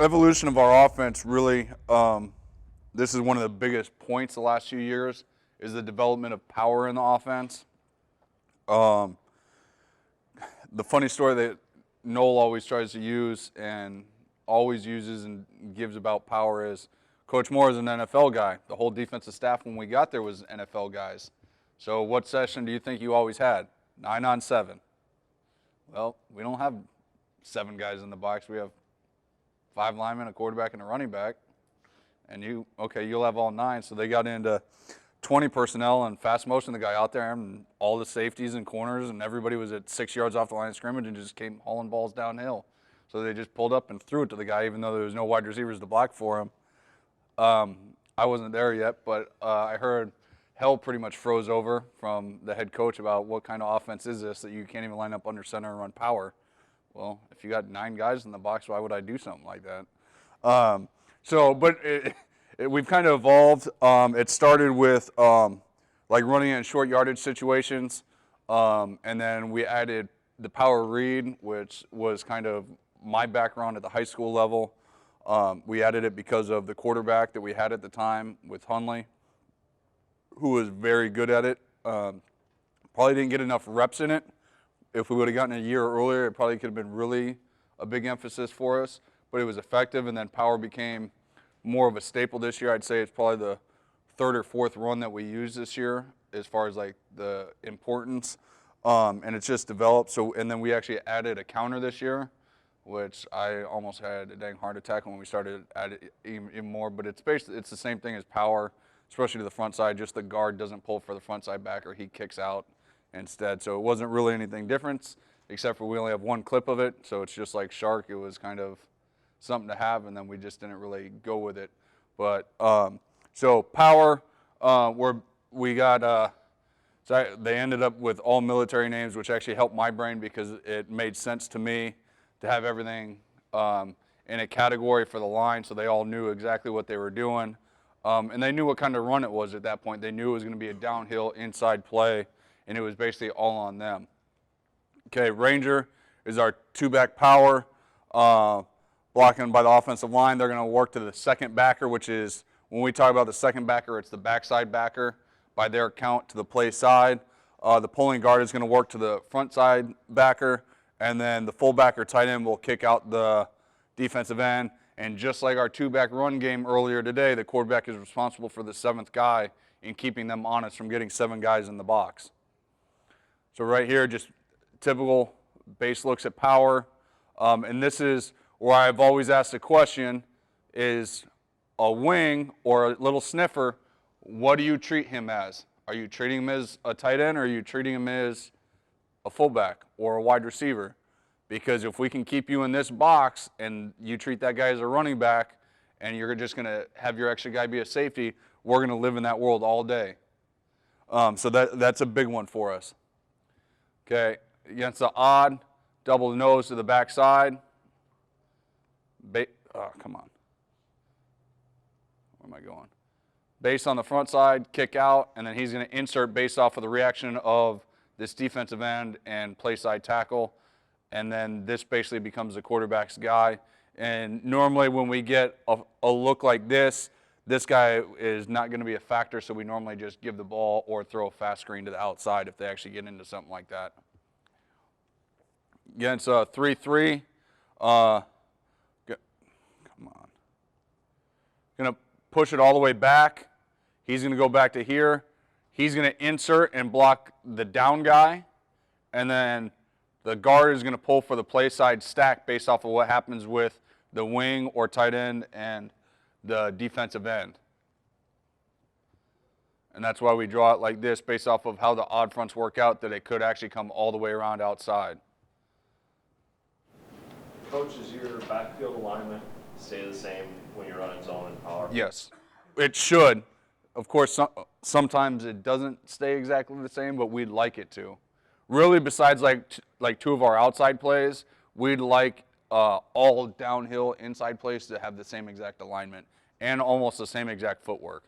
evolution of our offense really, this is one of the biggest points the last few years, is the development of power in the offense. The funny story that Noel always tries to use and always uses and gives about power is Coach Moore is an NFL guy. The whole defensive staff when we got there was NFL guys. So what session do you think you always had? 9 on 7. Well, we don't have 7 guys in the box. We have 5 linemen, a quarterback, and a running back. And you'll have all 9. So they got into 20 personnel and fast motion the guy out there and all the safeties and corners, and everybody was at 6 yards off the line of scrimmage and just came hauling balls downhill. So they just pulled up and threw it to the guy even though there was no wide receivers to block for him. I wasn't there yet, but I heard hell pretty much froze over from the head coach about what kind of offense is this that you can't even line up under center and run power. Well, if you got 9 guys in the box, why would I do something like that? We've kind of evolved. It started with like running in short yardage situations, and then we added the power read, which was kind of my background at the high school level. We added it because of the quarterback that we had at the time with Hunley, who was very good at it. Probably didn't get enough reps in it. If we would have gotten a year earlier, it probably could have been really a big emphasis for us, but it was effective, and then power became more of a staple this year. I'd say it's probably the 3rd or 4th run that we used this year as far as like the importance, and it's just developed. So, and then we actually added a counter this year, which I almost had a dang heart attack when we started adding even more, but it's basically, it's the same thing as power, especially to the front side. Just the guard doesn't pull for the front side backer, he kicks out instead. So it wasn't really anything different, except for we only have 1 clip of it, so it's just like Shark. It was kind of something to have, and then we just didn't really go with it. But so power, we got, so they ended up with all military names, which actually helped my brain because it made sense to me to have everything in a category for the line, so they all knew exactly what they were doing. And they knew what kind of run it was at that point. They knew it was going to be a downhill inside play, and it was basically all on them. Okay, Ranger is our 2-back power, blocking by the offensive line. They're going to work to the second backer, which is, when we talk about the second backer, it's the backside backer by their count to the play side. The pulling guard is going to work to the front side backer, and then the fullback or tight end will kick out the defensive end. And just like our 2-back run game earlier today, the quarterback is responsible for the 7th guy in keeping them honest from getting 7 guys in the box. So right here, just typical base looks at power. And this is where I've always asked the question, is a wing or a little sniffer, what do you treat him as? Are you treating him as a tight end, or are you treating him as a fullback or a wide receiver? Because if we can keep you in this box and you treat that guy as a running back and you're just going to have your extra guy be a safety, we're going to live in that world all day. So that's a big one for us. Okay, against the odd, double the nose to the backside. Oh, come on. Where am I going? Base on the front side, kick out, and then he's going to insert based off of the reaction of this defensive end and play side tackle. And then this basically becomes the quarterback's guy. And normally when we get a look like this guy is not going to be a factor, so we normally just give the ball or throw a fast screen to the outside if they actually get into something like that. Against 3-3, come on. Going to push it all the way back. He's going to go back to here. He's going to insert and block the down guy, and then the guard is going to pull for the play side stack based off of what happens with the wing or tight end and the defensive end. And that's why we draw it like this, based off of how the odd fronts work out, that it could actually come all the way around outside. Coach, does your backfield alignment stay the same when you're running zone and power? Yes, it should. Of course, sometimes it doesn't stay exactly the same, but we'd like it to. Really, besides like 2 of our outside plays, we'd like all downhill inside plays to have the same exact alignment and almost the same exact footwork.